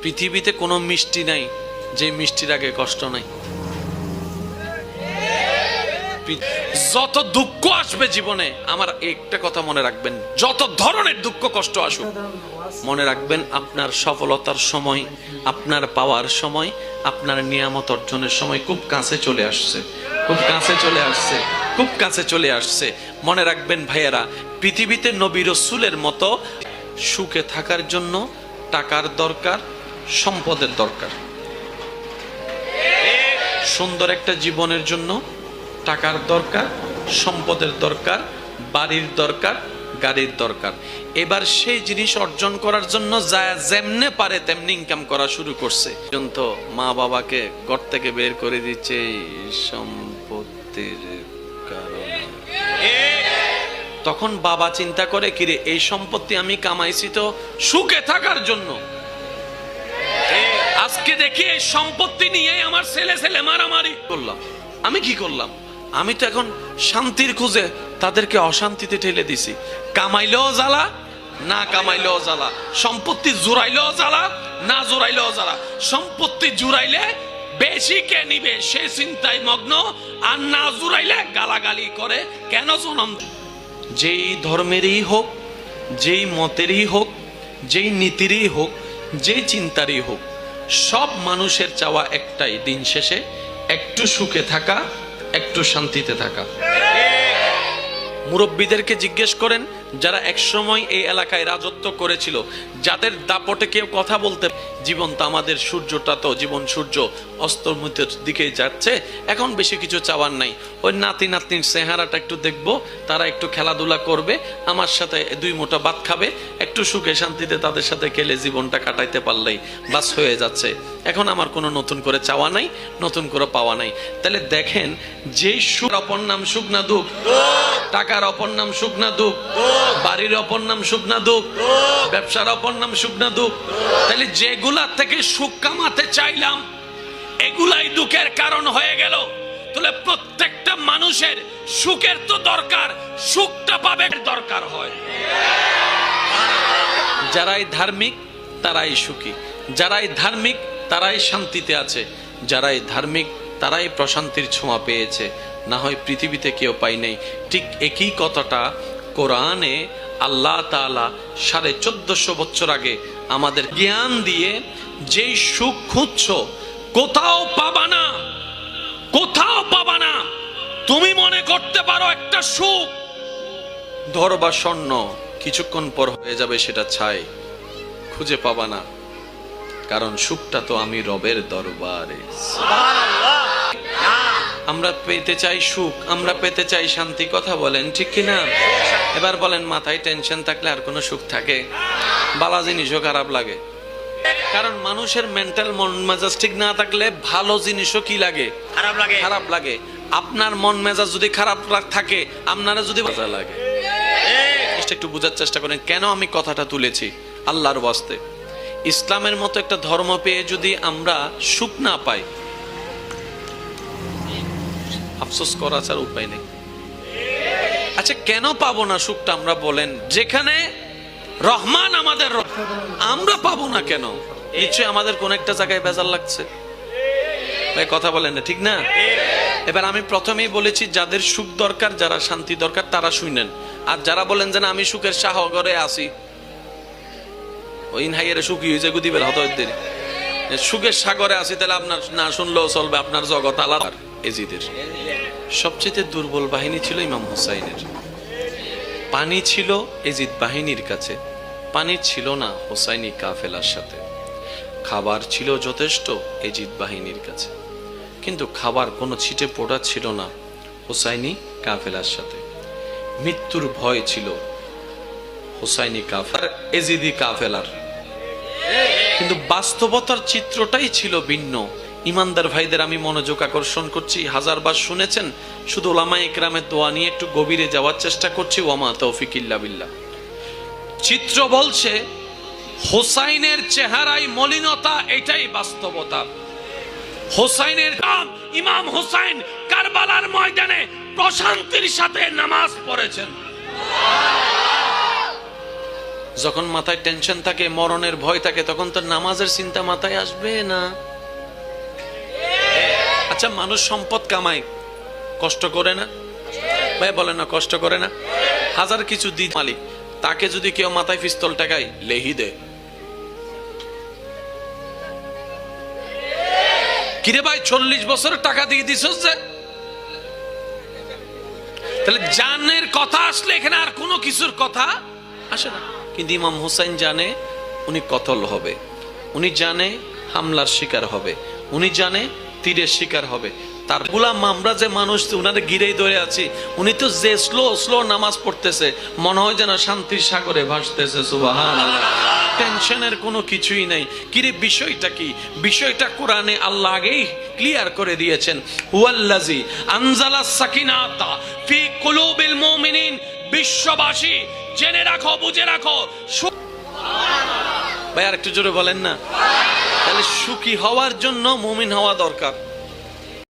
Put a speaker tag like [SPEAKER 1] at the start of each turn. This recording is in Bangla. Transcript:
[SPEAKER 1] পৃথিবীতে কোনো মিষ্টি নাই যে মিষ্টির আগে কষ্ট নাই। যত দুঃখ আসবে জীবনে, আমার একটা কথা মনে রাখবেন, যত ধরনের দুঃখ কষ্ট আসুক, মনে রাখবেন আপনার সফলতার সময়, আপনার পাওয়ার সময়, আপনার নিয়ামত অর্জনের সময় খুব কাছে চলে আসছে, খুব কাছে চলে আসছে, খুব কাছে চলে আসছে। মনে রাখবেন ভাইয়েরা, পৃথিবীতে নবী রাসূলের মতো সুখে থাকার জন্য টাকার দরকার, সম্পদের দরকার। সুন্দর একটা জীবনের জন্য টাকার দরকার, সম্পদের দরকার, বাড়ির দরকার, গাড়ির দরকার। এবার সেই জিনিস অর্জন করার জন্য যা যেমনে পারে তেমনি ইনকাম করা শুরু করছে। পর্যন্ত মা বাবাকে ঘর থেকে বের করে দিচ্ছে এই সম্পত্তির কারণে। তখন বাবা চিন্তা করে, কিরে এই সম্পত্তি আমি কামাইছি তো সুখে থাকার জন্য, আজকে দেখি এই সম্পত্তি নিয়ে আমার ছেলে মারামারি করলাম, আমি কি করলাম? আমি তো এখন শান্তির খুঁজে তাদেরকে অশান্তিতে ঠেলে দিছি। কামাইলেও জ্বালা, না কামাইলেও জ্বালা, সম্পত্তি জুড়াইলেও জ্বালা, না জুড়াইলেও জ্বালা। সম্পত্তি জুড়াইলে বেশি কে নিবে সে চিন্তায় মগ্ন, আর না জুড়াইলে গালাগালি করে। কেন জনম? যেই ধর্মেরই হোক, যেই মতেরই হোক, যেই নীতিরই হোক, যেই চিন্তারই হোক, সব মানুষের চাওয়া একটাই, দিন শেষে একটু সুখে থাকা, একটু শান্তিতে থাকা। মুরব্বীদেরকে জিজ্ঞেস করেন, যারা একসময় এই এলাকায় রাজত্ব করেছিল, যাদের দাপটে কেউ কথা বলতে, জীবন তো আমাদের, সূর্যটা তো জীবন সূর্য অস্তমিতের দিকে যাচ্ছে, এখন বেশি কিছু চাওয়ার নাই। ওই নাতি নাতনির চেহারাটা একটু দেখবো, তারা একটু খেলাধুলা করবে, আমার সাথে দুই মুঠো ভাত খাবে, একটু সুখে শান্তিতে তাদের সাথে খেলে জীবনটা কাটাইতে পারলেই বাস হয়ে যাচ্ছে। এখন আমার কোনো নতুন করে চাওয়া নাই, নতুন করে পাওয়া নাই। তাহলে দেখেন, যেই সুখ অপর নাম সুখ না দুঃখ, টাকার অপর নাম সুখ না দুঃখ, বাড়ির অপর নাম সুখ না দুঃখ, ব্যবসার অপর নাম সুখ না দুঃখ। তাহলে যেগুলা থেকে সুখ কামাতে চাইলাম এগুলাই দুঃখের কারণ হয়ে গেল। তাহলে প্রত্যেকটা মানুষের সুখের তো দরকার, সুখটা পাবে দরকার হয়। যারাই ধার্মিক তারাই সুখী, যারাই ধার্মিক তারাই শান্তিতে আছে, যারাই ধার্মিক তারাই প্রশান্তির ছোঁয়া পেয়েছে, না হয় পৃথিবীতে কেউ পাই নাই। ঠিক একই কথাটা কোরআনে আল্লাহ তাআলা 1450 বছর আগে আমাদের জ্ঞান দিয়ে, যেই সুখ খুঁজছো কোথাও পাবা না, কোথাও পাবা না। তুমি মনে করতে পারো একটা সুখ ধরবা স্বর্ণ, কিছুক্ষণ পর হয়ে যাবে সেটা ছাই, খুঁজে পাবা না। কারণ সুখটা তো আমি রবের দরবারে। আমরা পেতে চাই সুখ, আমরা পেতে চাই শান্তি, কথা বলেন ঠিক কিনা? এবার বলেন, মাথায় টেনশন থাকলে আর কোনো সুখ থাকে? বালা জিনিসও খারাপ লাগে, কারণ মানুষের মেন্টাল মন মেজাজ ঠিক না থাকলে ভালো জিনিসও কি লাগে? খারাপ লাগে, খারাপ লাগে। আপনার মন মেজাজ যদি খারাপ থাকে, আপনারা যদি মজা লাগে। একটু বোঝার চেষ্টা করেন কেন আমি কথাটা তুলেছি। আল্লাহর ওয়াস্তে, ইসলামের মতো একটা ধর্ম পেয়ে যদি আমরা সুখ না পাই, আফসোস করা ছাড়া উপায় নেই। আচ্ছা, কেন পাবো না সুখটা আমরা বলেন? যেখানে রহমান আমাদের, আমরা পাবো না কেন? নিশ্চয়ই আমাদের কোন একটা জায়গায় বেজার লাগছে। ভাই কথা বলেন না, ঠিক না? এবার আমি প্রথমেই বলেছি, যাদের সুখ দরকার, যারা শান্তি দরকার, তারা শুনেন। আর যারা বলেন যে না আমি সুখের সাগরে আছি, ওই হাইয়ের সুখী হয়েছে গুদিবের হতদের সুখের সাগরে আছি, তাহলে আপনার না শুনলেও চলবে, আপনার জগৎ আলাদা। এজিদের সবচেয়ে দুর্বল বাহিনী ছিল ইমাম হুসাইনের। পানি ছিল এজিদ বাহিনীর কাছে, পানি ছিল না হুসাইনি কাফেলার সাথে। খাবার ছিল যথেষ্ট এজিদ বাহিনীর কাছে, কিন্তু খাবার কোনো ছিটে পোড়া ছিল না হুসাইনি কাফেলার সাথে। মৃত্যুর ভয় ছিল হুসাইনি কাফেলার, এজিদি কাফেলার, কিন্তু বাস্তবতার চিত্রটাই ছিল ভিন্ন। ইমানদার ভাইদের আমি মনোযোগ আকর্ষণ করছি, হাজারবার শুনেছেন, শুধু উলামায়ে ইকরামের দোয়া নিয়ে একটু গভীরে যাওয়ার চেষ্টা করছি। ওয়ামা তৌফিক ইল্লা বিল্লাহ। চিত্র বলছে হোসাইনের চেহারায় মলিনতা, এটাই বাস্তবতা। হোসাইনের নাম ইমাম হোসাইন কারবালার ময়দানে প্রশান্তির সাথে নামাজ পড়েছেন। যখন মাথায় টেনশন থাকে, মরণের ভয় থাকে, তখন তো নামাজের চিন্তা মাথায় আসবে না। আচ্ছা, মানুষ সম্পদ কামায়, কষ্ট করে না ভাই? বলে না কষ্ট করে না? হাজার কিছু দি মালিক, তাকে যদি কেউ মাথায় পিস্তল টাকায় লেহি দেয়, কিরে ভাই 40 বছরের টাকা দিয়ে দিছস যে? তাহলে জানের কথা আসলে এখানে আর কোনো কিছুর কথা আসে না। কিন্তু ইমাম হুসাইন জানে উনি কতল হবে, উনি জানে হামলার শিকার হবে, উনি জানে তীরের শিকার হবে। তার গোলাম আমরা যে মানুষ উনারে গিরেই ধরে আছি, উনি তো যে স্লো স্লো নামাজ পড়তেছে, মনে হয় যেন শান্তির সাগরে ভাসতেছে। সুবহানাল্লাহ। টেনশনের কোনো কিছুই নাই। কিরে বিষয়টা কি? বিষয়টা কোরআনে আল্লাহ আগেই ক্লিয়ার করে দিয়েছেন। হুয়াল্লাযী আনজালাস সাকিনাতা ফি কুলুবিল মুমিনিন। বিশ্ববাসী জেনে রাখো, বুঝে রাখো। ভাই আর একটু জোরে বলেন না। তাহলে সুখী হওয়ার জন্য মুমিন হওয়া দরকার।